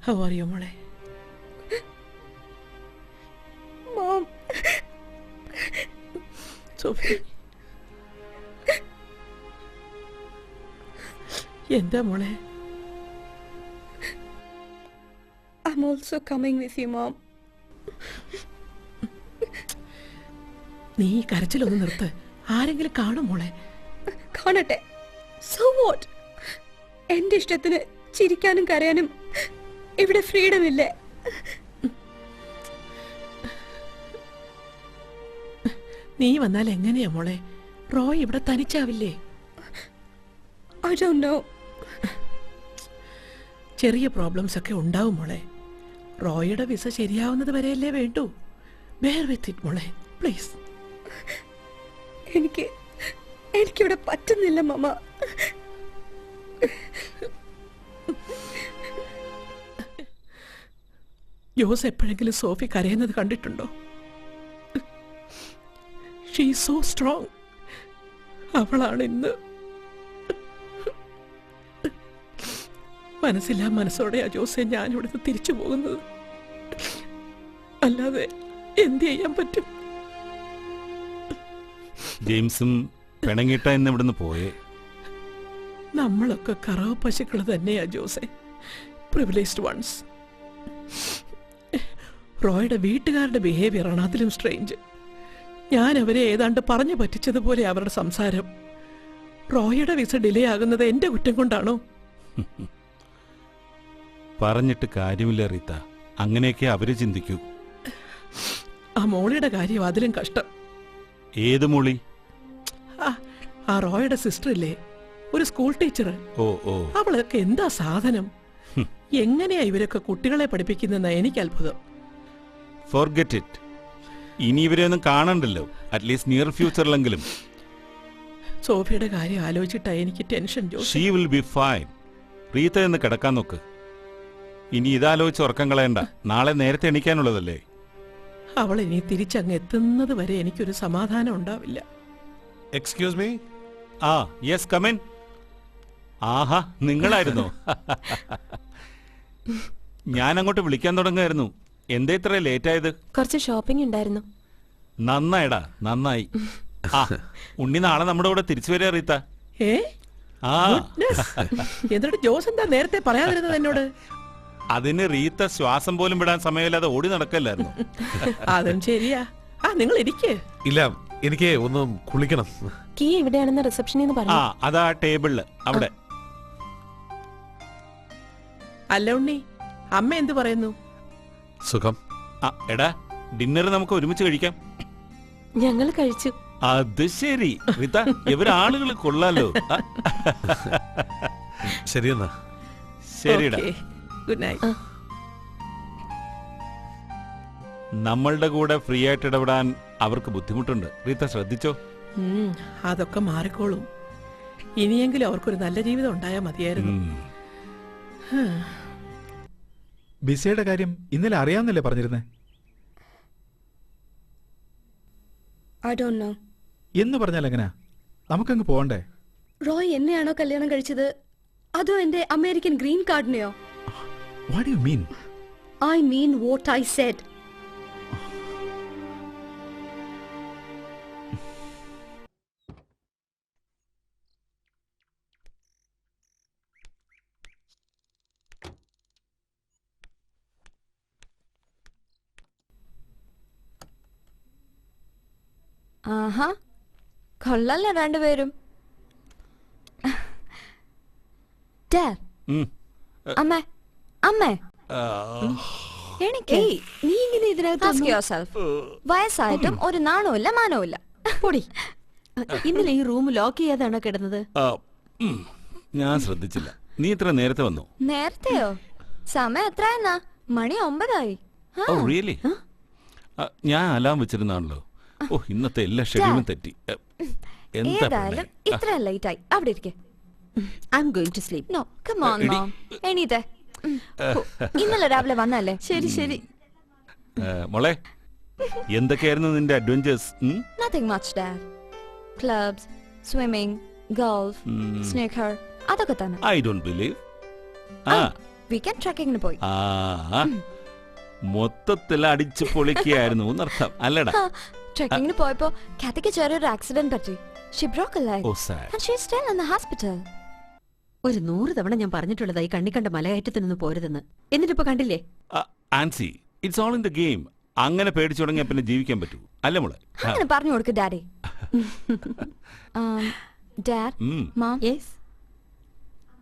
How are you, മോളെ? Mom. Sophie. എന്താ മോളെ? I'm also coming with you, Mom. നീ കരച്ചിലൊന്ന് നിർത്ത്. ആരെങ്കിലും കാണും മോളെ. കാണട്ടെ. So what? എന്റെ ഇഷ്ടത്തിന് ചിരിക്കാനും കരയാനും ഇവിടെ ഫ്രീഡം ഇല്ലേ? നീ വന്നാൽ എങ്ങനെയാ മോളെ? റോയ് ഇവിടെ തനിച്ചാവില്ലേ? I don't know. ചെറിയ പ്രോബ്ലംസ് ഒക്കെ ഉണ്ടാവും മോളെ. റോയുടെ വിസ ശരിയാവുന്നത് വരെയല്ലേ വേണ്ടൂ. ബെയർ വിത്ത് ഇറ്റ് മോളെ, പ്ലീസ്. എനിക്കിവിടെ പറ്റുന്നില്ല മമ്മ. ജോസ് എപ്പോഴെങ്കിലും സോഫി കരയുന്നത് കണ്ടിട്ടുണ്ടോ? She is so strong. അവളാണ് ഇന്ന് മനസ്സില്ലാ മനസ്സോടെയാ ജോസെ ഞാൻ ഇവിടുന്ന് തിരിച്ചു പോകുന്നത്. അല്ലാതെ എന്ത് ചെയ്യാൻ പറ്റും? ജെയിംസും പിണങ്ങിട്ട ഇന്ന് ഇവിടുന്ന് പോയേ. നമ്മളൊക്കെ കറവ പശുക്കൾ തന്നെയാ ജോസെ, പ്രിവിലേജ്ഡ് വൺസ്. റോയുടെ വീട്ടുകാരുടെ ബിഹേവിയർ ആണ് അതിലും സ്ട്രേഞ്ച്. ഞാൻ അവരെ ഏതാണ്ട് പറഞ്ഞു പറ്റിച്ചതുപോലെ അവരുടെ സംസാരം. റോയുടെ വിസ ഡിലേ ആകുന്നത് എന്റെ കുറ്റം കൊണ്ടാണോ? പറഞ്ഞിട്ട് കാര്യമില്ല റീത്ത, അങ്ങനെയൊക്കെ അവര് ചിന്തിക്കൂ. ആ മോളിയുടെ കാര്യം അതിലും കഷ്ടം. ഏത് മോളി? ആ റോയുടെ സിസ്റ്റർ ഇല്ലേ, ഒരു സ്കൂൾ ടീച്ചർ. അവളൊക്കെ എന്താ സാധനം? എങ്ങനെയാ ഇവരൊക്കെ കുട്ടികളെ പഠിപ്പിക്കുന്ന എനിക്ക് അത്ഭുതം. Forget it. ഇനി ഇവരെ ഒന്നും കാണണ്ടല്ലോ, അറ്റ്ലീസ്റ്റ് നിയർ ഫ്യൂച്ചറിലെങ്കിലും. സോഫിയുടെ കാര്യം ആലോചിച്ചിട്ടാ എനിക്ക് tension. She will be fine. Reetha എന്ന് കിടക്കാൻ നോക്ക്. ഇനി ഇതാലോചിച്ച് ഉറക്കം കളയണ്ട. നാളെ നേരത്തെ എണീക്കാനുള്ളതല്ലേ. അവൾ ഇനി തിരിച്ചങ്ങ് എത്തുന്നത് വരെ എനിക്കൊരു സമാധാനം ഉണ്ടാവില്ല. Excuse me. ആ യെസ്, കം ഇൻ. ആഹാ, നിങ്ങളായിരുന്നോ? ഞാൻ അങ്ങോട്ട് വിളിക്കാൻ തുടങ്ങായിരുന്നു. എന്താ ഇത്ര ലേറ്റ് ആയത്? കുറച്ച് ഷോപ്പിംഗ് ഉണ്ടായിരുന്നു. നന്നായിടാ, നന്നായി. ആ, ഉണ്ണി നാളെ നമ്മുടെ കൂടെ തിരിച്ചു വരിക റീത്ത. എന്നിട്ട് ജോസ് എന്താ നേരത്തെ പറയാതിരുന്നത് എന്നോട്? അതിന് റീത്ത ശ്വാസം പോലും വിടാൻ സമയമില്ലാതെ ഓടി നടക്കല്ലായിരുന്നു. അതും ശരിയാ. നിങ്ങൾ ഇരിക്കേ. ഇല്ല, എനിക്ക് ഒന്ന് കുളിക്കണം. കീ എവിടെയാണെന്ന് റിസപ്ഷനിൽ നിന്ന് പറഞ്ഞു. അതാ ടേബിളില് അവിടെ. അല്ല ഉണ്ണി, അമ്മ എന്ത് പറയുന്നു? സുഖം. എടാ, ഡിന്നർ നമുക്ക് ഒരുമിച്ച് കഴിക്കാം. ഞങ്ങൾ കഴിച്ചു. അത് ശരി റീത്ത, ഇവരാളുകൾ കൊള്ളാലോ. ശരിയെന്നാ. ശരിടാ, ഗുഡ് നൈറ്റ്. നമ്മളുടെ കൂടെ ഫ്രീ ആയിട്ട് ഇടപെടാൻ അവർക്ക് ബുദ്ധിമുട്ടുണ്ട്. റീത്ത ശ്രദ്ധിച്ചോ. അതൊക്കെ മാറിക്കോളും. ഇനിയെങ്കിലും അവർക്കൊരു നല്ല ജീവിതം ഉണ്ടായാൽ മതിയായിരുന്നു. ബിസയുടെ കാര്യം ഇന്നലെ അറിയാമെന്നല്ലേ പറഞ്ഞിരുന്നേ? I don't know. എന്ന് പറഞ്ഞാൽ എങ്ങനെയാ? നമുക്കങ്ങ് പോകണ്ടേ? റോയ് എന്നെയാണോ കല്യാണം കഴിച്ചത്, അതോ എന്റെ അമേരിക്കൻ ഗ്രീൻ കാർഡിനെയോ? What do you mean? I mean what I said. ആഹാ, കൊള്ളല്ല രണ്ടുപേരും. അമ്മേ, അമ്മേ, എനിക്ക് നീ ഇങ്ങനെ ഇതിനകത്ത് വയസ്സായിട്ടും ഒരു നാണവുമില്ല മാനവുമില്ല. പൊടി. ഇന്നലെ ഈ റൂം ലോക്ക് ചെയ്യാതാണോ കിടന്നത്? ഞാൻ ശ്രദ്ധിച്ചില്ല. നീ ഇത്ര നേരത്തെ വന്നു? നേരത്തെയോ? സമയം എത്രയെന്നാ? മണി 9 റിയലി? ഞാൻ അലാം വെച്ചിരുന്നാണല്ലോ. ഓ, ഇന്നത്തെ എല്ലാ ഷെഡ്യൂളും തെറ്റി. ഏതായാലും ഇത്ര ലേറ്റ് ആയി. അവിടെ ഇരിക്കെ. I'm going to sleep. No, come on mom. എണീറ്റേ. ഇന്നലെ രാവിലെ വന്നല്ലേ? ശരി ശരി. മോളെ, എന്തൊക്കെയായിരുന്നു നിന്റെ adventures? Nothing much dad. Clubs, swimming, golf, snooker, അതൊക്കെ തന്നെ. I don't believe. വീക്കെൻഡ് ട്രക്കിങ്ങിന് പോയി. ആ മൊത്തത്തിൽ അടിച്ചു പൊളിക്കുകയായിരുന്നു എന്നർത്ഥം അല്ലടാ. ട്രക്കിങ്ങിന് പോയപ്പോ കാത്തിക്ക് ചെറിയൊരു ആക്സിഡന്റ് പറ്റി. She broke a leg oh sad. and she's still in the hospital. ഒരു 100 തവണ ഞാൻ പറഞ്ഞിട്ടുള്ളതായി കണ്ണിക്കണ്ട മലകയറ്റത്തിനൊന്നും പോരുതെന്ന്. എന്നിട്ടിപ്പോ കണ്ടില്ലേ? Ancy, it's all in the game. അങ്ങനെ പേടിച്ചു തുടങ്ങിയാൽ പിന്നെ ജീവിക്കാൻ പറ്റൂ അല്ലേ മോളെ? അങ്ങനെ പറഞ്ഞു കൊടുക്ക് daddy. Dad, Mom, yes.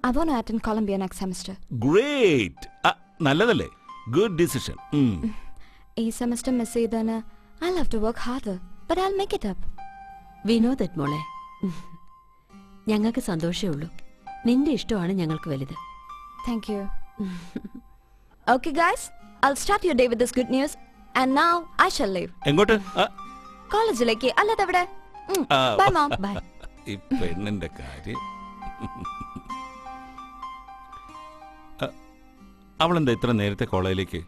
I want to attend Columbia next semester. Great. നല്ലതല്ലേ? Good decision. ഈ സെമസ്റ്റർ മിസ് ചെയ്തതിന് I'll have to work harder, but I'll make it up. We know that മോളെ. ഞങ്ങൾക്ക് സന്തോഷമേ ഉള്ളൂ. നിന്റെ ഇഷ്ടമാണ് ഞങ്ങൾക്ക് വലുത്. Thank you. Okay guys, I'll start your day with this good news. And now I shall leave. എങ്ങോട്ട്? കോളേജിലേക്ക്. അല്ലാതെ എവിടെ? Bye mom. ബൈ. ഈ പെണ്ണിന്റെ കാര്യം. അവളെന്താ ഇത്ര നേരത്തെ കോളേജിലേക്ക്?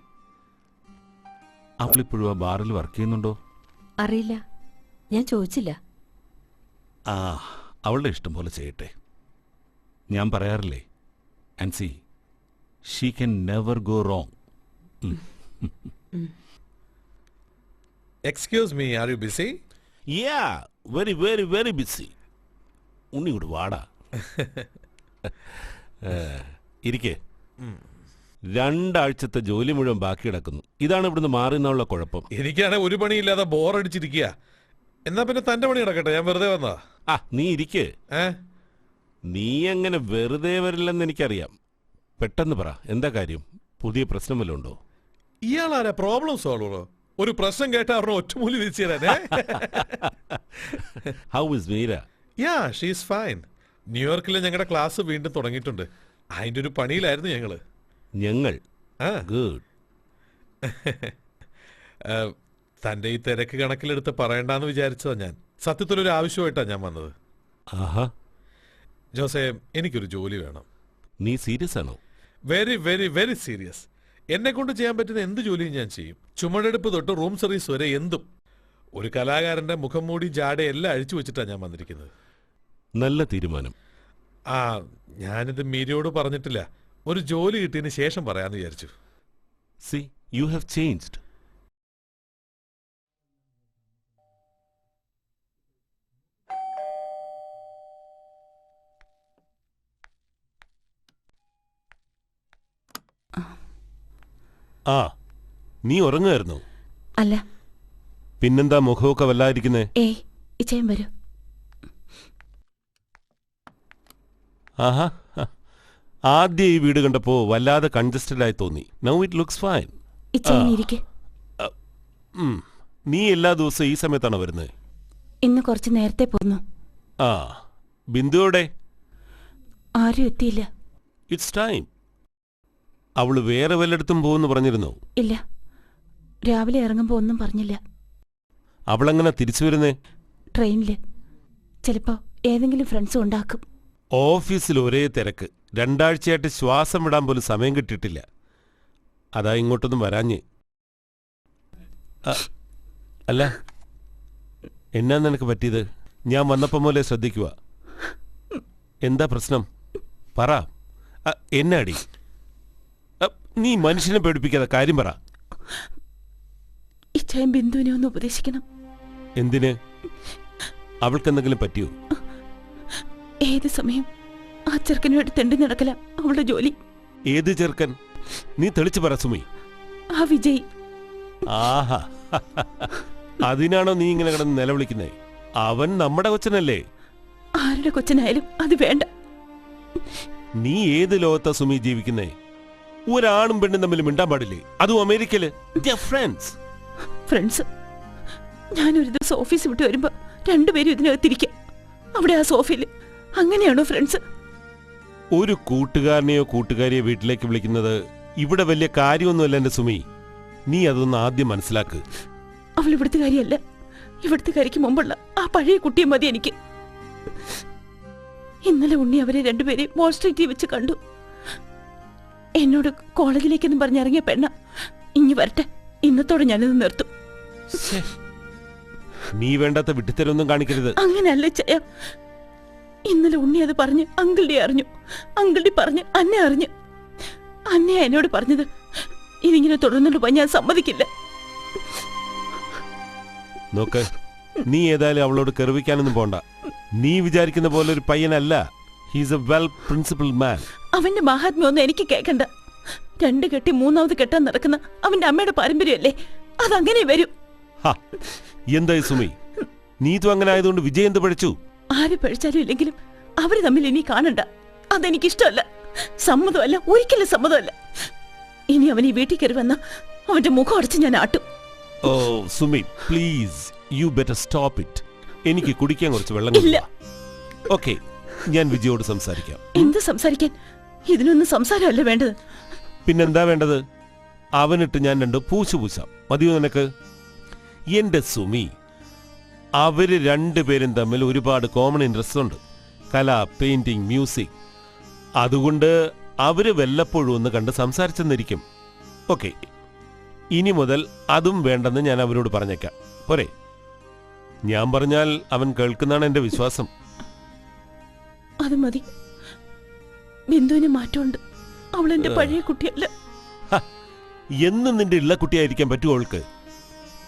അവളിപ്പോഴും ആ ബാറിൽ വർക്ക് ചെയ്യുന്നുണ്ടോ? അറിയില്ല, ഞാൻ ചോദിച്ചില്ല. അവളുടെ ഇഷ്ടം പോലെ ചെയ്യട്ടെ. ഞാൻ പറയാറില്ലേ Ancy, she can never go wrong. Excuse me, are you busy? Ya, very very very busy. Unni കൂടെ വാടാ. ഇരിക്കേ. 2 ആഴ്ചത്തെ ജോലി മുഴുവൻ ബാക്കി കിടക്കുന്നു. ഇതാണ് ഇവിടുന്ന് മാറുന്നുള്ള കുഴപ്പം. എനിക്കാണെ ഒരു പണിയില്ലാതെ ബോറടിച്ചിരിക്കുക. എന്നാ പിന്നെ തന്റെ പണി കിടക്കട്ടെ, ഞാൻ വെറുതെ വന്നാ. നീ ഇരിക്കേ. നീ അങ്ങനെ വെറുതെ വരില്ലെന്ന് എനിക്കറിയാം. പെട്ടെന്ന് പറ, എന്താ കാര്യം? പുതിയ പ്രശ്നം വല്ലതും ഉണ്ടോ? ഇയാളാരാ പ്രോബ്ലം സോൾവറോ? ഒരു പ്രശ്നം കേട്ടാ അവരുടെ ഒറ്റമൂലി തിരിച്ചു തരാനേ. How is Meera? Ya, she is fine. ന്യൂയോർക്കിലെ ഞങ്ങളുടെ ക്ലാസ് വീണ്ടും തുടങ്ങിയിട്ടുണ്ട്. അതിന്റെ ഒരു പണിയിലായിരുന്നു ഞങ്ങള്. ഗുഡ്. തന്റെ ഈ തിരക്ക് കണക്കിലെടുത്ത് പറയണ്ടെന്ന് വിചാരിച്ചതാ ഞാൻ. സത്യത്തിലൊരു ആവശ്യമായിട്ടാണ് ഞാൻ വന്നത്. ജോസേ, എനിക്കൊരു ജോലി വേണം. നീ സീരിയസ് ആണോ? Very very very serious. എന്നെ കൊണ്ട് ചെയ്യാൻ പറ്റുന്ന എന്ത് ജോലിയും ഞാൻ ചെയ്യും. ചുമടെടുപ്പ് തൊട്ട് റൂം സർവീസ് വരെ എന്തും. ഒരു കലാകാരന്റെ മുഖം മൂടി ജാട എല്ലാം അഴിച്ചു വെച്ചിട്ടാണ് ഞാൻ വന്നിരിക്കുന്നത്. നല്ല തീരുമാനം. ഞാനിത് മീരയോട് പറഞ്ഞിട്ടില്ല. ഒരു ജോലി കിട്ടിയതിന് ശേഷം പറയാന്ന് വിചാരിച്ചു. C, you have changed. നീ ഉറങ്ങുമായിരുന്നോ? അല്ല. പിന്നെന്താ മുഖമൊക്കെ വല്ലാതിരിക്കുന്നേ? ഏയ്, ഇച്ചയും വരൂ. ആദ്യം ഈ വീട് കണ്ടപ്പോ വല്ലാതെ കൺജസ്റ്റഡ് ആയി തോന്നി. Now it looks fine. നീ എല്ലാ ദിവസവും ഈ സമയത്താണോ വരുന്നത്? ഇന്ന് കുറച്ച് നേരത്തെ പോന്നു. ബിന്ദുവോടെ? ആരും എത്തിയില്ല. It's time. അവള് വേറെ വല്ലയിടത്തും പോകുന്നു പറഞ്ഞിരുന്നോ? ഇല്ല, രാവിലെ ഇറങ്ങുമ്പോ ഒന്നും പറഞ്ഞില്ല. അവളെങ്ങനെ തിരിച്ചു വരുന്നേ? ട്രെയിനില്. ചിലപ്പോ ഏതെങ്കിലും ഫ്രണ്ട്സ് ഉണ്ടാക്കും. ഓഫീസിൽ ഒരേ തിരക്ക്. 2 ആഴ്ചയായിട്ട് ശ്വാസം വിടാൻ പോലും സമയം കിട്ടിയിട്ടില്ല. അതാ ഇങ്ങോട്ടൊന്നും വരാഞ്ഞ്. അല്ല, എന്നാ നിനക്ക് പറ്റിയത്? ഞാൻ വന്നപ്പം പോലെ ശ്രദ്ധിക്കുക. എന്താ പ്രശ്നം? പറ. എന്നാടി? നീ മനുഷ്യനെ പേടിപ്പിക്കാതെ കാര്യം പറ. ഇച്ചയും ബിന്ദുവിനെ ഒന്ന് ഉപദേശിക്കണം. എന്തിന്? അവൾക്കെന്തെങ്കിലും പറ്റിയോ? ഏത് സമയം ആ ചെറുക്കന് വേണ്ടി തെണ്ടി നടക്കല അവളുടെ ജോലി. ഏത് ചെറുക്കൻ? നീ തെളിച്ചു പറ സുമി. ആ വിജയ്. ആഹാ, അതിനാണോ നീ ഇങ്ങനെ കിടന്ന് നിലവിളിക്കുന്നേ? അവൻ നമ്മുടെ കൊച്ചനല്ലേ? ആരുടെ കൊച്ചനായാലും അത് വേണ്ട. നീ ഏത് ലോകത്താ സുമി ജീവിക്കുന്നേ? ഒരാണും പെണ്ണും തമ്മിൽ മിണ്ടാൻ പാടില്ലേ? അതും അമേരിക്കയില്. ഫ്രണ്ട്സ്. ഞാനൊരു ദിവസം ഓഫീസ് വിട്ട് വരുമ്പോ 2 പേരും ഇതിനകത്തിരിക്കാം. അവിടെ ആ സോഫയില്. അങ്ങനെയാണോ ഫ്രണ്ട്സ്? ഒരു കൂട്ടുകാരനെയോ കൂട്ടുകാരിയോ വീട്ടിലേക്ക് വിളിക്കുന്നത് ഇവിടെ വലിയ കാര്യമൊന്നുമല്ല എന്റെ സുമി. നീ അതൊന്ന് ആദ്യം മനസ്സിലാക്ക്. അവൾ ഇവിടുത്തെ കാര്യമല്ല. ഇവിടുത്തെ കാര്യക്ക് മുമ്പുള്ള ആ പഴയ കുട്ടിയെ മതി എനിക്ക്. ഇന്നലെ ഉണ്ണി അവരെ 2 പേരെ വാൾ സ്ട്രീറ്റിൽ വെച്ച് കണ്ടു. എന്നോട് കോളേജിലേക്കെന്നും പറഞ്ഞിറങ്ങിയ പെണ്ണ. ഇനി വരട്ടെ, ഇന്നത്തോടെ ഞാനിത് നിർത്തും. നീ വേണ്ടാത്ത വിട്ടിത്തരൊന്നും കാണിക്കരുത്. അങ്ങനെയല്ല ചയ. ഇന്നലെ ഉണ്ണി അത് പറഞ്ഞ് അങ്കിളുടെ അറിഞ്ഞു. അങ്കിളുടെ പറഞ്ഞ് അന്നെ അറിഞ്ഞു. അന്നേ എന്നോട് പറഞ്ഞത് ഇതിങ്ങനെ തുടർന്നുകൊണ്ട് പോയി ഞാൻ സമ്മതിക്കില്ല. നോക്ക്, നീ ഏതായാലും അവളോട് കെറിവിക്കാനൊന്നും പോണ്ട. നീ വിചാരിക്കുന്ന പോലെ ഒരു പയ്യനല്ല. ഹീസ് എ വെൽ പ്രിൻസിപ്പിൾഡ് മാൻ. അവന്റെ മഹാത്മ്യമൊന്നും എനിക്ക് കേൾക്കണ്ട. 2 കെട്ടി 3ാമത് കെട്ടാൻ നടക്കുന്ന അവന്റെ അമ്മയുടെ പാരമ്പര്യമല്ലേ, അതങ്ങനെ വരും. എന്തായി സുമി, നീ ഇതും അങ്ങനെ ആയതുകൊണ്ട് വിജയ് എന്ത് പഠിച്ചു? ആര് പഴിച്ചാലും ഇല്ലെങ്കിലും അവര് തമ്മിൽ ഇനി കാണണ്ട. അതെനിക്കിഷ്ടമല്ല, സമ്മതമല്ല, ഒരിക്കലും സമ്മതമല്ല. ഇനി അവൻ ഈ വീട്ടിൽ കയറി വന്ന അവന്റെ മുഖം അടച്ച് ഞാൻ ആട്ടും. Oh Sumi, please you better stop it. എനിക്ക് കുടിക്കാൻ കുറച്ച് വെള്ളം ഇല്ല. ഓക്കെ, ഞാൻ വിജയോട് സംസാരിക്കാം. എന്ത് സംസാരിക്കാൻ? ഇതിനൊന്നും സംസാരമല്ല വേണ്ടത്. പിന്നെന്താ വേണ്ടത്? അവനിട്ട് ഞാൻ 2 പൂശാം. മതിയോ നിനക്ക്? എന്റെ സുമി, അവര് 2 പേരും തമ്മിൽ ഒരുപാട് കോമൺ ഇൻട്രസ്റ്റ് ഉണ്ട്. കല, പെയിന്റിംഗ്, മ്യൂസിക്. അതുകൊണ്ട് അവര് വല്ലപ്പോഴും ഒന്ന് കണ്ട് സംസാരിച്ചെന്നിരിക്കും. ഓക്കെ, ഇനി മുതൽ അതും വേണ്ടെന്ന് ഞാൻ അവരോട് പറഞ്ഞേക്കാം. പോരെ? ഞാൻ പറഞ്ഞാൽ അവൻ കേൾക്കുന്നതാണ് എന്റെ വിശ്വാസം. അത് മതി. ബിന്ദുവിന് മാറ്റമുണ്ട്. അവൾ എന്റെ പഴയ കുട്ടിയല്ല. എന്നും നിന്റെ ഉള്ള കുട്ടിയായിരിക്കാൻ പറ്റുമോ അവൾക്ക്?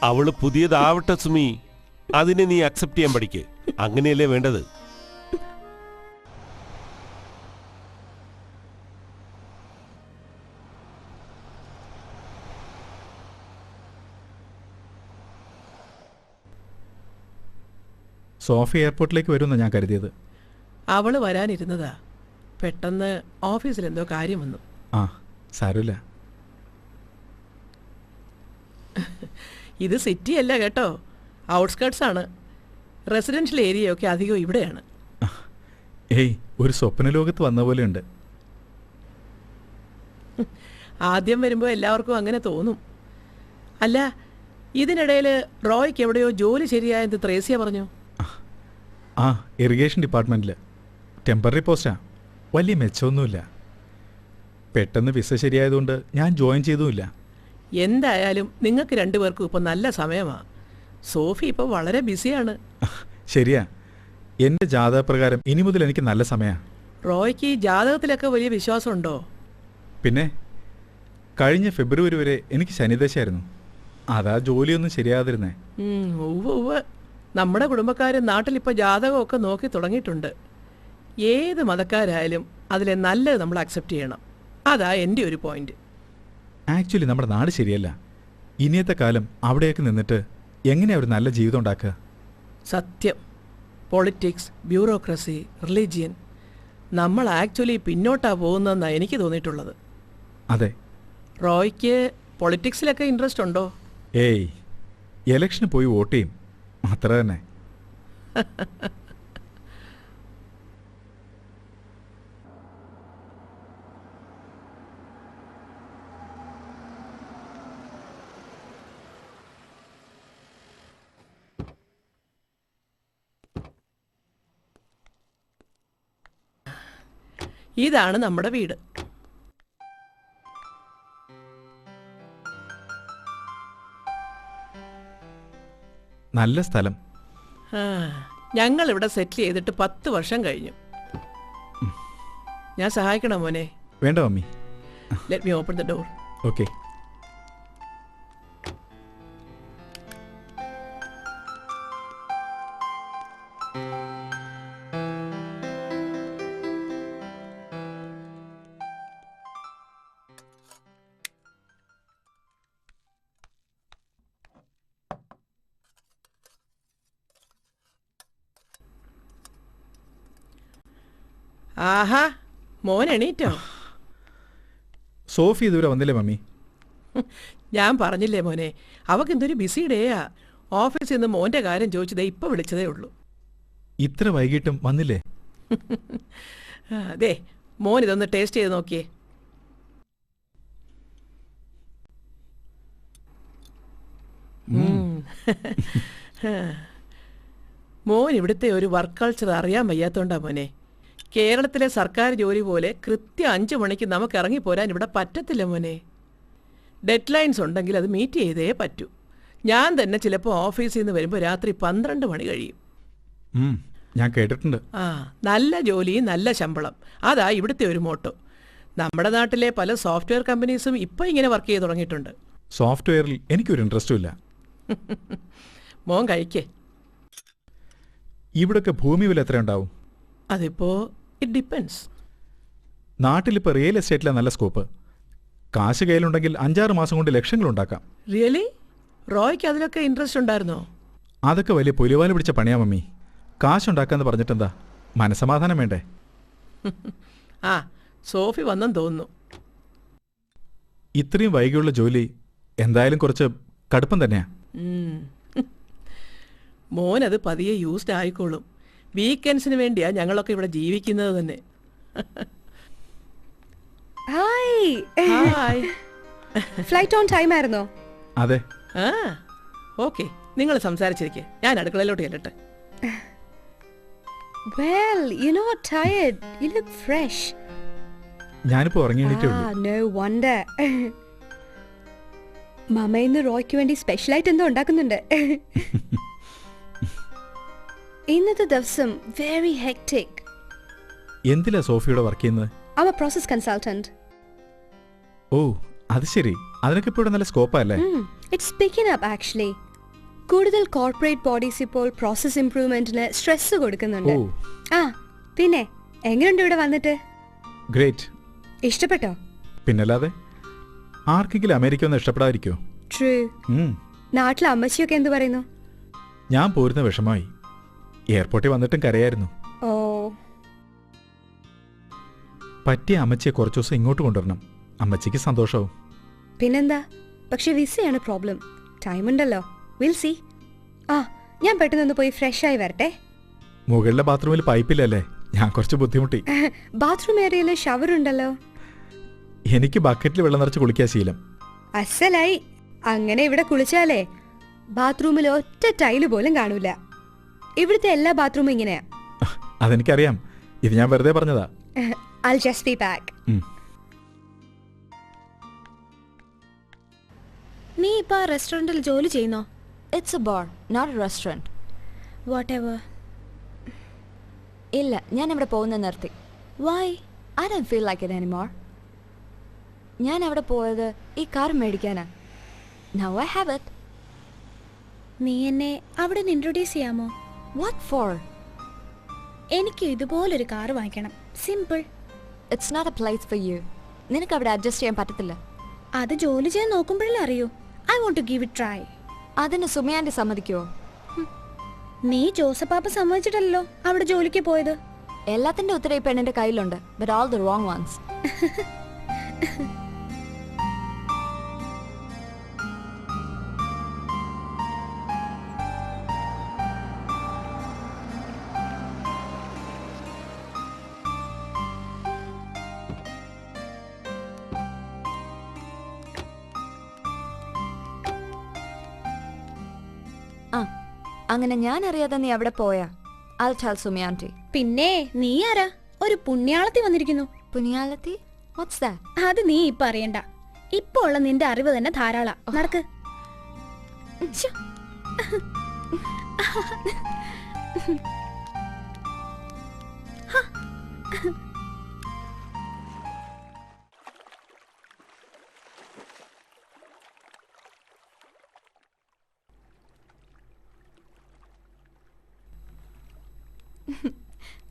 അവള് പുതിയതാവട്ടെ സുമി. അതിനെ നീ അക്സെപ്റ്റ് ചെയ്യാൻ പഠിക്ക്. അങ്ങനെയല്ലേ വേണ്ടത്. സോഫി എയർപോർട്ടിലേക്ക് വരുമെന്നാണ് ഞാൻ കരുതിയത്. അവള് വരാനിരുന്നതാ. പെട്ടെന്ന് ഓഫീസിൽ എന്തോ കാര്യം വന്നു. ആ, സാരമില്ല. ഇത് സിറ്റി അല്ല കേട്ടോ, ഔട്ട്സ്കേർട്സ് ആണ്. റെസിഡൻഷ്യൽ ഏരിയ ഒക്കെ അധികം ഇവിടെയാണ്. ഏയ്, ഒരു സ്വപ്ന ലോകത്ത് വന്ന പോലെയുണ്ട്. ആദ്യം വരുമ്പോൾ എല്ലാവർക്കും അങ്ങനെ തോന്നും. അല്ല, ഇതിനിടയിൽ റോയ്ക്ക് എവിടെയോ ജോലി ശരിയായെന്ന് ത്രേസ്യ പറഞ്ഞു. ആ, ഇറിഗേഷൻ ഡിപ്പാർട്ട്മെൻറ്റിൽ ടെമ്പററി പോസ്റ്റാ. വലിയ മെച്ചമൊന്നുമില്ല. പെട്ടെന്ന് വിസ ശരിയായതുകൊണ്ട് ഞാൻ ജോയിൻ ചെയ്തുമില്ല. എന്തായാലും നിങ്ങൾക്ക് 2 പേർക്കും ഇപ്പം നല്ല സമയമാണ്. സോഫി ഇപ്പോൾ വളരെ ബിസിയാണ്. ശരിയാ, എൻ്റെ ജാതകപ്രകാരം ഇനി മുതൽ എനിക്ക് നല്ല സമയമാണ്. റോയ്ക്ക് ഈ ജാതകത്തിലൊക്കെ വലിയ വിശ്വാസമുണ്ടോ? പിന്നെ കഴിഞ്ഞ ഫെബ്രുവരി വരെ എനിക്ക് ശനിദശയായിരുന്നു. അതാ ജോലിയൊന്നും ശരിയാതിരുന്നേ. ഉവ്വ്. നമ്മുടെ കുടുംബക്കാർ നാട്ടിലിപ്പോൾ ജാതകമൊക്കെ നോക്കി തുടങ്ങിയിട്ടുണ്ട്. ഏത് മതക്കാരായാലും അതിലെ നല്ലത് നമ്മൾ അക്സെപ്റ്റ് ചെയ്യണം. അതാ എൻ്റെ ഒരു പോയിന്റ്. ആക്ച്വലി നമ്മുടെ നാട് ശരിയല്ല. ഇനിയത്തെ കാലം അവിടെയൊക്കെ നിന്നിട്ട് എങ്ങനെയാ ഒരു നല്ല ജീവിതം ഉണ്ടാക്കുക? സത്യം. പൊളിറ്റിക്സ്, ബ്യൂറോക്രസി, റിലീജിയൻ, നമ്മൾ ആക്ച്വലി പിന്നോട്ടാ പോകുന്നതെന്നാണ് എനിക്ക് തോന്നിയിട്ടുള്ളത്. അതെ. റോയ്ക്ക് പൊളിറ്റിക്സിലൊക്കെ ഇൻട്രസ്റ്റ് ഉണ്ടോ? ഏയ്, എലക്ഷന് പോയി വോട്ട് ചെയ്യും, അത്ര തന്നെ. ഇതാണ് നമ്മുടെ വീട്. നല്ല സ്ഥലം. ഞങ്ങൾ ഇവിടെ സെറ്റിൽ ചെയ്തിട്ട് 10 വർഷം കഴിഞ്ഞു. ഞാൻ സഹായിക്കണോ മോനെ? വേണ്ട mummy. Let me open the door. Okay. ആഹാ, മോൻ എണീറ്റോ? സോഫി ഇതുവരെ വന്നില്ലേ മമ്മി? ഞാൻ പറഞ്ഞില്ലേ മോനെ, അവക്ക് എന്തൊരു ബിസി ഡേയാ. ഓഫീസിൽ നിന്ന് മോൻ്റെ കാര്യം ചോദിച്ചതേ ഇപ്പം വിളിച്ചതേ ഉള്ളൂ. ഇത്ര വൈകിട്ടും വന്നില്ലേ? അതെ, മോൻ ഇതൊന്ന് ടേസ്റ്റ് ചെയ്ത് നോക്കിയേ. മോൻ ഇവിടുത്തെ ഒരു വർക്ക് കൾച്ചർ അറിയാൻ വയ്യാത്തോണ്ടാ മോനെ. കേരളത്തിലെ സർക്കാർ ജോലി പോലെ കൃത്യം 5 മണിക്ക് നമുക്ക് ഇറങ്ങിപ്പോരാൻ ഇവിടെ പറ്റത്തില്ല മോനെ. ഡെഡ് ലൈൻസ് ഉണ്ടെങ്കിൽ അത് മീറ്റ് ചെയ്തേ പറ്റൂ. ഞാൻ തന്നെ ചിലപ്പോൾ ഓഫീസിൽ നിന്ന് വരുമ്പോൾ രാത്രി 12 മണി കഴിയും. ഞാൻ കേട്ടിട്ടുണ്ട്. നല്ല ജോലി, നല്ല ശമ്പളം, അതാ ഇവിടുത്തെ ഒരു മോട്ടോ. നമ്മുടെ നാട്ടിലെ പല സോഫ്റ്റ്വെയർ കമ്പനീസും ഇപ്പം ഇങ്ങനെ വർക്ക് ചെയ്ത് തുടങ്ങിയിട്ടുണ്ട്. സോഫ്റ്റ്വെയറിൽ എനിക്കൊരു ഇൻട്രസ്റ്റും ഇല്ല. മോൻ കഴിക്കേ. ഇവിടൊക്കെ ഭൂമി വില എത്ര ഉണ്ടാവും? അതിപ്പോ ഇറ്റ് ഡിപ്പെൻസ്. നാട്ടിലിപ്പോൾ റിയൽ എസ്റ്റേറ്റിലാണ് നല്ല സ്കോപ്പ്. കാശ് കയ്യിലുണ്ടെങ്കിൽ 5-6 മാസം കൊണ്ട് ലക്ഷങ്ങളുണ്ടാക്കാം. റിയലി? റോയ്ക്ക് അതിലൊക്കെ ഇൻട്രസ്റ്റ് ഉണ്ടായിരുന്നോ? അതൊക്കെ വലിയ പുലിവാല് പിടിച്ച പണിയാ മമ്മി. കാശുണ്ടാക്കാന്ന് പറഞ്ഞിട്ടെന്താ, മനസമാധാനം വേണ്ടേ? ആ, സോഫി വന്നെന്ന് തോന്നുന്നു. ഇത്രയും വൈകിയുള്ള ജോലി എന്തായാലും കുറച്ച് കടുപ്പം തന്നെയാ. മോനത് പതിയെ യൂസ്ഡ് ആയിക്കോളും. വീക്കെൻഡ്സിന് വേണ്ടിയാ ഞങ്ങളൊക്കെ ഇവിടെ ജീവിക്കുന്നത് തന്നെ. Hi. Hi. Flight on time ആയിരുന്നോ? അതെ. ആ, ഓക്കെ, നിങ്ങൾ സംസാരിച്ചിരിക്കെ, ഞാൻ അടുക്കളയിലോട്ട് ചെല്ലട്ടെ. Well, you're not tired. You look fresh. ഞാനിപ്പോൾ ഉറങ്ങിയിട്ടേ ഉള്ളൂ. No wonder. മമ്മ ഇന്ന് റോയ്ക്ക് വേണ്ടി സ്പെഷ്യലായിട്ട് എന്തോ ഉണ്ടാക്കുന്നുണ്ട്. ഇന്നത്തെ ദിവസം വെരി ഹെക്ടിക്. എന്തിലാ സോഫിയുടെ വർക്ക് ചെയ്യുന്നത്? I'm a process consultant. ഓ, അത് ശരി. അതിനൊക്കെ ഇപ്പോൾ ഇവിടെ നല്ല സ്കോപ്പാ അല്ലേ? It's picking up actually. കൂടുതൽ കോർപ്പറേറ്റ് ബോഡീസ് ഇപ്പോൾ പ്രോസസ് ഇംപ്രൂവ്മെന്റിന് സ്ട്രെസ് കൊടുക്കുന്നുണ്ട്. ആ, പിന്നെ എങ്ങനെയുണ്ട് ഇവിടെ വന്നിട്ട്? ഗ്രേറ്റ്. ഇഷ്ടപ്പെട്ടോ? പിന്നല്ലാതെ, ആർക്കെങ്കിലും അമേരിക്ക ഒന്ന് ഇഷ്ടപ്പെടാതിരിക്കോ? ട്രൂ. നാട്ടിലെ അമ്മച്ചിയൊക്കെ എന്ത് പറയുന്നു? ഞാൻ പോരുന്ന വിഷമായി. എയർപോർട്ടിൽ വന്നിട്ടും കരയായിരുന്നു. ഓ, പറ്റിയ അമ്മച്ചിയെ കുറച്ചു ദിവസം ഇങ്ങോട്ട് കൊണ്ടുവരണം. അമ്മച്ചിക്ക് സന്തോഷവും. പിന്നെന്താ, പക്ഷെ വിസയാണ് പ്രോബ്ലം. ടൈം ഉണ്ടല്ലോ, വിൽ സി. ആ, ഞാൻ പെട്ടെന്ന് പോയി ഫ്രഷ് ആയി വരട്ടെ. മുകളിലെ ബാത്റൂമിൽ പൈപ്പില്ലല്ലേ, ഞാൻ കുറച്ച് ബുദ്ധിമുട്ടി. ബാത്റൂം ഏരിയയിൽ ഷവർ ഉണ്ടല്ലോ. എനിക്ക് ബക്കറ്റിൽ വെള്ളം നിറച്ച് കുളിക്കാൻ ശീലം. അസലായി. അങ്ങനെ ഇവിടെ കുളിച്ചാലേ ബാത്റൂമിൽ ഒറ്റ ടൈല് പോലും കാണൂല. ഇവിടുത്തെ എല്ലാ ബാത്റൂമും ഇങ്ങനെയാ. അതെനിക്കറിയാം, ഇത് ഞാൻ വെറുതെ പറഞ്ഞതാ. I'll just be back. നീ ഇപ്പൊ ആ റെസ്റ്റോറന്റിൽ ജോലി ചെയ്യുന്നോ? It's a bar, not a restaurant. Whatever. ഇല്ല, ഞാൻ ഇവിടെ പോകുന്നത് നിർത്തി. Why? I don't feel like it anymore. ഞാൻ അവിടെ പോയത് ഈ car മേടിക്കാനാ. Now I have it. നീ എന്നെ അവിടെ ഇൻട്രൊഡ്യൂസ് ചെയ്യാമോ? What for? എനിക്ക് ഇതുപോലൊരു കാർ വാങ്ങിക്കണം. Simple. It's not a place for you. നിനക്ക് അവിടെ അഡ്ജസ്റ്റ് ചെയ്യാൻ പറ്റത്തില്ല. അത് ജോലി ചെയ്യാൻ നോക്കുമ്പോഴല്ലേ അറിയൂ. I want to give it try. അതിന് സുമയാൻറ്റി സമ്മതിക്കുമോ? നീ ജോസപ്പാപ്പ സമ്മതിച്ചിട്ടല്ലോ അവിടെ ജോലിക്ക് പോയത്. എല്ലാത്തിന്റെ ഉത്തരം ഈ പെണ്ണിന്റെ കയ്യിലുണ്ട്, but all the wrong ones. ആ, അങ്ങനെ ഞാൻ അറിയാതെ നീ അവിടെ പോയാ I'll tell സുമയാൻറ്റി. പിന്നെ നീ ആരാ? ഒരു പുണ്യാളത്തി വന്നിരിക്കുന്നു. പുനിയാലത്തി? What's that? അത് നീ ഇപ്പൊ അറിയണ്ട. ഇപ്പൊ ഉള്ള നിന്റെ അറിവ് തന്നെ ധാരാള. നടക്ക്.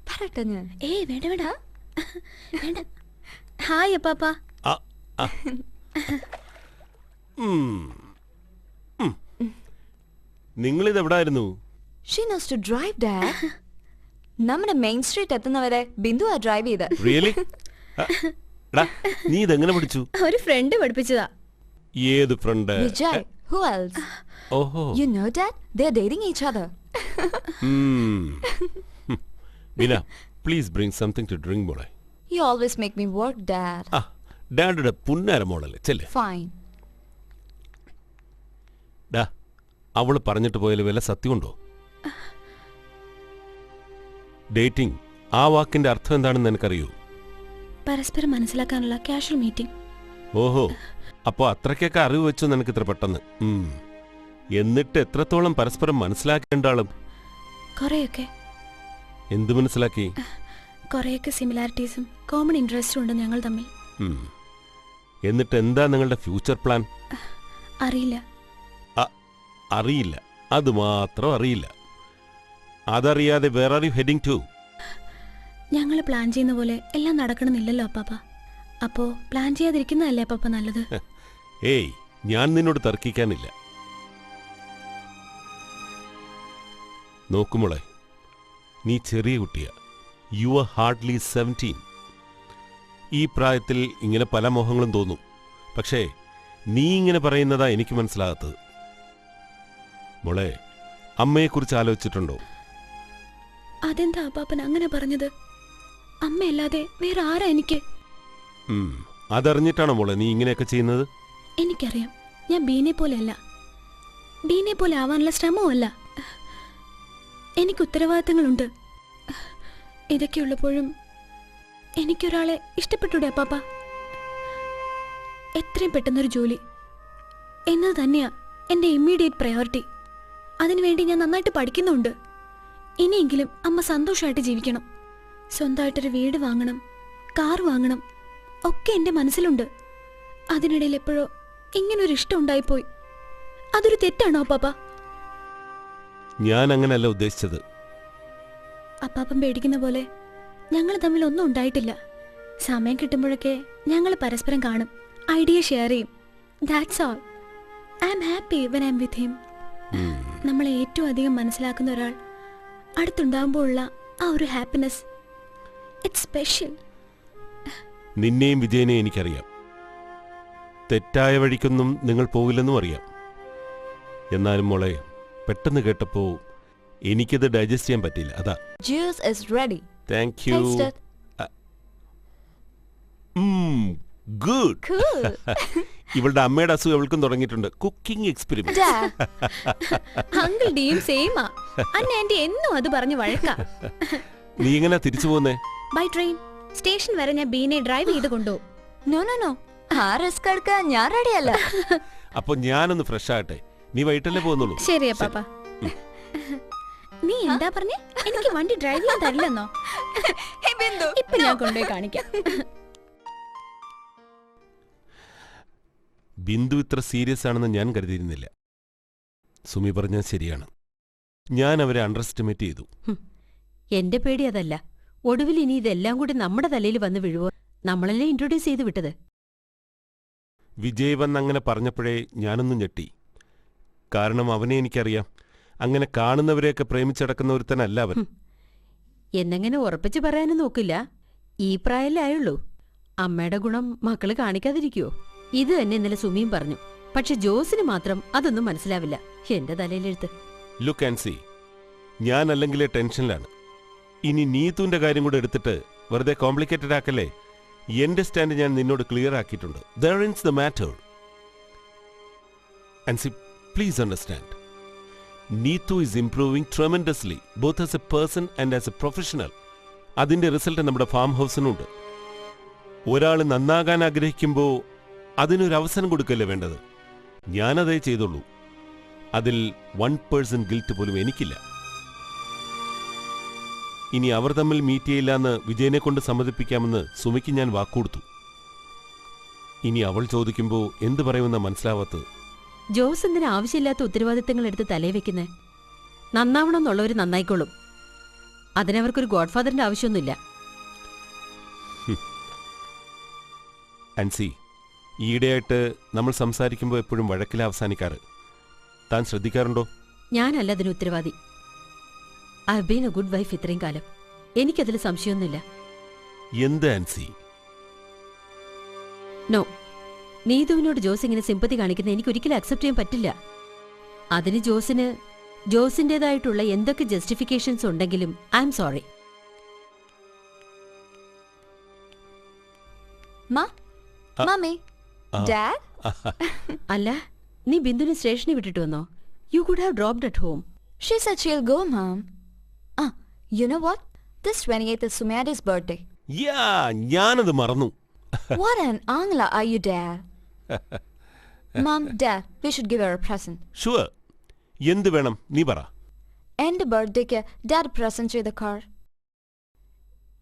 പറട്ടെ ഞാൻ. ഏയ് വേണ്ട വേണ്ട വേണ്ട. ഹായ് അപ്പാപ്പ. നിങ്ങളിത് എവിടായിരുന്നു? She knows to drive, Dad. നമ്മുടെ മെയിൻ സ്ട്രീറ്റ് എത്തുന്നവരെ ബിന്ദുവാ ഡ്രൈവ് ചെയ്ത്. റിയലി? നീ ഇതെങ്ങനെ പഠിച്ചു? ഒരു ഫ്രണ്ട് പഠിപ്പിച്ചതാ. ഏത് ഫ്രണ്ട്? വിജയ്. Who else? ഓഹോ. You know, Dad, they're dating each other. Beena, please bring something to drink മോളെ. You always make me work, Dad. ഡാഡിയുടെ പുന്നാര മോളല്ലേ, ചെല്ലേ. Fine. ഡാ, അവള് പറഞ്ഞിട്ട് പോയാൽ വല്ല സത്യമുണ്ടോ? ഡേറ്റിംഗ്, ആ വാക്കിന്റെ അർത്ഥം എന്താണെന്ന് എനിക്കറിയൂ. പരസ്പരം മനസ്സിലാക്കാനുള്ള കാഷ്വൽ മീറ്റിംഗ്. ഓഹോ, അപ്പോ അത്രയ്ക്കൊക്കെ അറിവ് വെച്ചു നിനക്ക് ഇത്ര പെട്ടെന്ന്. എന്നിട്ട് എത്രത്തോളം പരസ്പരം മനസ്സിലാക്കേണ്ടാളും? കുറെയൊക്കെ. എന്ത് മനസ്സിലാക്കി? കുറെയൊക്കെ സിമിലാരിറ്റീസും കോമൺ ഇൻട്രസ്റ്റും ഉണ്ട് ഞങ്ങൾ തമ്മിൽ. എന്നിട്ട് എന്താ നിങ്ങളുടെ ഫ്യൂച്ചർ പ്ലാൻ? അറിയില്ല. അറിയില്ല, അത് മാത്രം അറിയില്ല. അതറിയാതെ where are you heading to? ഞങ്ങൾ പ്ലാൻ ചെയ്യുന്ന പോലെ എല്ലാം നടക്കണമെന്നില്ലല്ലോ അപ്പാപ്പ. അപ്പോ പ്ലാൻ ചെയ്യാതിരിക്കുന്നതല്ലേ അപ്പാപ്പ നല്ലത്? ഏയ്, ഞാൻ നിന്നോട് തർക്കിക്കാനില്ല. നോക്കുമോളെ, നീ ചെറിയ കുട്ടിയാ. You are hardly 17. ഈ പ്രായത്തിൽ ഇങ്ങനെ പല മോഹങ്ങളും തോന്നും. പക്ഷേ നീ ഇങ്ങനെ പറയുന്നതാ എനിക്ക് മനസ്സിലാകാത്തത്. മോളെ, അമ്മയെക്കുറിച്ച് ആലോചിച്ചിട്ടുണ്ടോ? അതെന്താ അപ്പാപ്പൻ അങ്ങനെ പറഞ്ഞത്? അമ്മയല്ലാതെ വേറെ ആരാ എനിക്ക്? അതറിഞ്ഞിട്ടാണോ മോളെ നീ ഇങ്ങനെയൊക്കെ ചെയ്യുന്നത്? എനിക്കറിയാം, ഞാൻ ബീനെ പോലെയല്ല. ബീനെ പോലെ ആവാനുള്ള ശ്രമവുമല്ല. എനിക്ക് ഉത്തരവാദിത്തങ്ങളുണ്ട്. ഇതൊക്കെയുള്ളപ്പോഴും എനിക്കൊരാളെ ഇഷ്ടപ്പെട്ടൂടെ അപ്പാപ്പ? എത്രയും പെട്ടെന്നൊരു ജോലി എന്നത് തന്നെയാ എൻ്റെ ഇമ്മീഡിയറ്റ് പ്രയോറിറ്റി. അതിനുവേണ്ടി ഞാൻ നന്നായിട്ട് പഠിക്കുന്നുണ്ട്. ഇനിയെങ്കിലും അമ്മ സന്തോഷമായിട്ട് ജീവിക്കണം. സ്വന്തമായിട്ടൊരു വീട് വാങ്ങണം, കാർ വാങ്ങണം, ഒക്കെ എൻ്റെ മനസ്സിലുണ്ട്. അതിനിടയിൽ എപ്പോഴോ ഇങ്ങനൊരു ഇഷ്ടം ഉണ്ടായിപ്പോയി. അതൊരു തെറ്റാണോ അപ്പാപ്പ? ഞാൻ അങ്ങനെയല്ല ഉദ്ദേശിച്ചത്. അപ്പാപ്പൻ പേടിക്കുന്ന പോലെ ഞങ്ങൾ തമ്മിൽ ഒന്നും ഉണ്ടായിട്ടില്ല. സമയം കിട്ടുമ്പോഴൊക്കെ ഞങ്ങൾ പരസ്പരം കാണും, ഐഡിയ ഷെയർ ചെയ്യും. That's all. I am happy when I am with him. നമ്മളെ ഏറ്റവും അധികം മനസ്സിലാക്കുന്ന ഒരാൾ അടുത്തുണ്ടാകുമ്പോഴുള്ള ആ ഒരു ഹാപ്പിനെസ്, ഇറ്റ്സ് സ്പെഷ്യൽ. നിന്നെയും വിജയനെയും എനിക്കറിയാം. തെറ്റായ വഴിക്കൊന്നും നിങ്ങൾ പോകില്ലെന്നും അറിയാം. എന്നാലും മോളെ, പെട്ടെന്ന് കേട്ടപ്പോ എനിക്കത് ഡൈജസ്റ്റ് ചെയ്യാൻ പറ്റില്ല. അതാ. Juice is ready. Thank you. Taste it. Good. Cool. ഇവളുടെ അമ്മയുടെ അസുഖം അവൾക്കും തുടങ്ങിയിട്ടുണ്ട്. Cooking experiment. Dad. അങ്കിൾ ഡിയും സെയിമാ. അന്ന ആന്റി എന്നും അത് പറഞ്ഞു വഴക്കാ. നീ എങ്ങനെ തിരിച്ചു പോന്നേ? By train. സ്റ്റേഷൻ വരെ ഞാൻ ബീനെ ഡ്രൈവ് ചെയ്ത് കൊണ്ടുപോകും. No, no, no. ആ റിസ്ക് എടുക്കാൻ ഞാൻ റെഡിയല്ല. അപ്പൊ ഞാനൊന്ന് ഫ്രഷ് ആകട്ടെ. നീ വൈകിട്ടല്ലേ പോകുന്നുള്ളൂ? ശരിയാ പാപ്പ. നീ എന്താ പറഞ്ഞേ? എനിക്ക് വണ്ടി ഡ്രൈവ് ചെയ്യാൻ തരില്ലെന്നോ? ഇപ്പൊ ഞാൻ കൊണ്ടുപോയി കാണിക്കാം. ബിന്ദു ഇത്ര സീരിയസ് ആണെന്ന് ഞാൻ കരുതിയിരുന്നില്ല. സുമി പറഞ്ഞത് ശരിയാണ്. ഞാൻ അവരെ അണ്ടർ എസ്റ്റിമേറ്റ് ചെയ്തു. എന്റെ പേടി അതല്ല. ഒടുവിൽ ഇനി ഇതെല്ലാം കൂടി നമ്മുടെ തലയിൽ വന്ന് വീഴുവോ? നമ്മളല്ലേ ഇൻട്രൊഡ്യൂസ് ചെയ്ത് വിട്ടത്. വിജയ് വന്നങ്ങനെ പറഞ്ഞപ്പോഴേ ഞാനൊന്നും ഞെട്ടി. കാരണം അവനെ എനിക്കറിയാം. അങ്ങനെ കാണുന്നവരെയൊക്കെ പ്രേമിച്ചടക്കുന്ന ഒരുത്തനല്ല അവൻ. എന്നെങ്ങനെ ഉറപ്പിച്ചു പറയാനും നോക്കില്ല. ഈ പ്രായമല്ലേ ആയുള്ളൂ. അമ്മയുടെ ഗുണം മക്കള് കാണിക്കാതിരിക്കുവോ? ഇത് തന്നെ ഇന്നലെ സുമിയും പറഞ്ഞു. പക്ഷെ ജോസിന് മാത്രം അതൊന്നും മനസ്സിലാവില്ല. എന്റെ തലയിലെഴുത്ത്. ലുക്ക് ആൻഡ് സീ, ഞാൻ അല്ലെങ്കിലേ ടെൻഷനിലാണ്. ഇനി നീതുവിന്റെ കാര്യം കൂടെ എടുത്തിട്ട് വെറുതെ കോംപ്ലിക്കേറ്റഡ് ആക്കല്ലേ. എന്റെ സ്റ്റാൻഡ് ഞാൻ നിന്നോട് ക്ലിയർ ആക്കിയിട്ടുണ്ട്. There ends the matter. And see, please understand, Neetu is improving tremendously, both as a person and as a professional. അതിന്റെ റിസൾട്ട് നമ്മുടെ ഫാം ഹൗസിനുണ്ട്. ഒരാൾ നന്നാകാൻ ആഗ്രഹിക്കുമ്പോൾ അതിനൊരു അവസരം കൊടുക്കല്ലേ വേണ്ടത്. ഞാനതേ ചെയ്തുള്ളൂ. അതിൽ 1% ഗിൽറ്റ് പോലും എനിക്കില്ല. ഇനി അവർ തമ്മിൽ മീറ്റ് ചെയ്യില്ലെന്ന് വിജയനെ കൊണ്ട് സമ്മതിപ്പിക്കാമെന്ന് സുമിക്ക് ഞാൻ വാക്കുകൊടുത്തു. ഇനി അവൾ ചോദിക്കുമ്പോൾ എന്തു പറയുമെന്ന് മനസ്സിലാവാത്തത്. ജോസ് എന്തിനാ ആവശ്യമില്ലാത്ത ഉത്തരവാദിത്തങ്ങൾ എടുത്ത് തലയിൽ വെക്കുന്നേ? നന്നാവണമെന്നുള്ളവർ നന്നായിക്കോളും. അതിനവർക്കൊരു ഗോഡ്ഫാദറിന്റെ ആവശ്യമൊന്നുമില്ല. ആൻസി, ഈയിടെയായിട്ട് നമ്മൾ സംസാരിക്കുമ്പോൾ എപ്പോഴും വഴക്കിൽ അവസാനിക്കാറ്. താൻ ശ്രദ്ധിക്കാറുണ്ടോ? ഞാനല്ല അതിന് ഉത്തരവാദി. I have been A good wife ഇത്രയും കാലം. എനിക്കതിൽ സംശയമൊന്നുമില്ല. എന്ത് ആൻസി? നോ, നീതുവിനോട് ജോസ് ഇങ്ങനെ സിമ്പതി കാണിക്കുന്ന എനിക്ക് ഒരിക്കലും അക്സെപ്റ്റ് ചെയ്യാൻ പറ്റില്ല. അതിന് ജോസിന്റേതായിട്ടുള്ള എന്തൊക്കെ ജസ്റ്റിഫിക്കേഷൻസ് ഉണ്ടെങ്കിലും I am sorry. Mummy, dad. അല്ല, നീ ബിന്ദുവിനെ സ്റ്റേഷനിൽ വിട്ടിട്ട് വന്നോ? You could have dropped at home. She said she'll go, Mom. You know what? This 28th is Sumyadi's birthday. യാ, ഞാനത് മറന്നു. What an angla are you, Dad? Mom, Dad, we should give her a present. Sure. എന്ത് വേണം നീ പറ. എന്റെ ബർത്ത്ഡേക്ക് dad present ചെയ്ത car.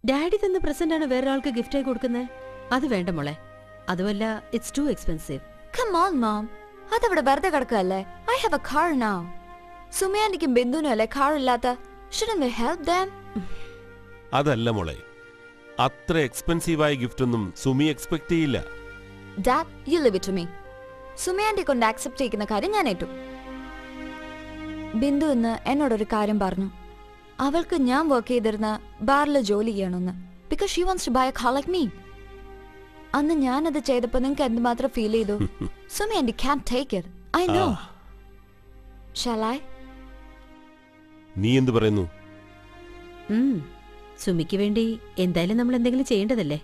Daddy തന്ന പ്രസന്റാണ് വേറൊരാൾക്ക് ഗിഫ്റ്റായി കൊടുക്കുന്നത്. അത് വേണ്ട മോളെ. അതുമല്ല, it's to expensive. Come on, Mom. അതവിടെ വെറുതെ കിടക്കല്ലേ? I have a car now. സുമയാന്റിക്കും ബിന്ദുവിനും അല്ലേ കാർ ഇല്ലാത്ത? Shouldn't we help them? അതല്ല മോളെ, അത്ര എക്സ്പെൻസീവായ ഗിഫ്റ്റ് ഒന്നും സുമി എക്സ്പെക്ട് ചെയ്യില്ല. Dad, you leave it to me. സുമയാന്റി കൊണ്ട് ആക്സെപ്റ്റ് ചെയ്യുന്ന കാര്യം ഞാൻ ഏറ്റു. ബിന്ദു ഇന്ന് എന്നോടൊരു കാര്യം പറഞ്ഞു. അവൾക്ക് ഞാൻ വർക്ക് ചെയ്തിരുന്ന ബാറിൽ ജോലി ചെയ്യണമെന്ന്. Because she wants to buy a car like me. അന്ന് ഞാനത് ചെയ്തപ്പോൾ നിങ്ങൾക്ക് എന്തുമാത്രം ഫീൽ ചെയ്തു? സുമയാന്റി can't take it. I know. Shall I? നീ എന്ത് പറയുന്നു? സുമിക്ക് വേണ്ടി എന്തായാലും നമ്മൾ എന്തെങ്കിലും ചെയ്യേണ്ടതല്ലേ.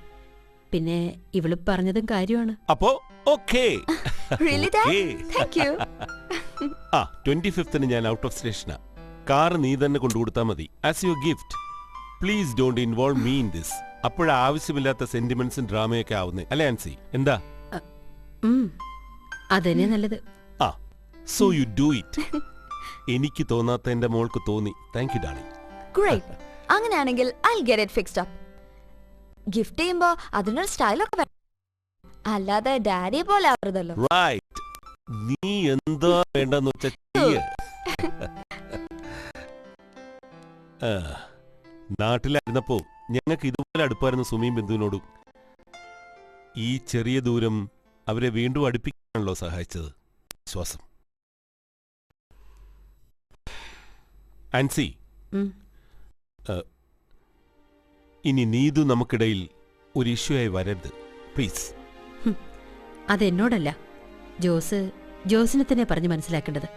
പിന്നെ ഇവള് പറഞ്ഞതും കാര്യമാണ്. അപ്പോ okay. Really, Dad? Thank you. 25th ഞാൻ ഔട്ട് ഓഫ് സ്റ്റേഷനാ. കാർ നീ തന്നെ കൊണ്ടുകൊടുത്താൽ മതി. As your gift. Please don't involve me in this. അപ്പോഴാ ആവശ്യമില്ലാത്ത സെന്റിമെന്റ്സും ഡ്രാമയൊക്കെ ആവുന്നേ അല്ലേ ആൻസി? എന്താ? അതന്നെ നല്ലത്. So you do it. എനിക്ക് തോന്നാത്ത എന്റെ മോൾക്ക് തോന്നി. Thank you darling. Great. അങ്ങനെയാണെങ്കിൽ I'll get it fixed up. Gift ചെയ്യുമ്പോ അതിനൊരു സ്റ്റൈലൊക്കെ വേണം. അല്ലാതെ ഡാഡിയെ പോലെ ആവരുതല്ലോ. റൈറ്റ്. നീ എന്താ വേണ്ടെന്ന് വെച്ചാ ചെയ്യ്. നാട്ടിലായിരുന്നപ്പോ ഞങ്ങൾക്ക് ഇതുപോലെ അടുപ്പായിരുന്നു സുമിയും ബിന്ദുവിനോടും. ഈ ചെറിയ ദൂരം അവരെ വീണ്ടും അടുപ്പിക്കാണല്ലോ സഹായിച്ചത്. വിശ്വാസം. ആൻസി, ഇനി നീതു നമുക്കിടയിൽ ഒരു ഇഷ്യൂ ആയി വരരുത് പ്ലീസ്. അതെന്നോടല്ല, ജോസിനെ തന്നെ പറഞ്ഞ് മനസ്സിലാക്കേണ്ടത്.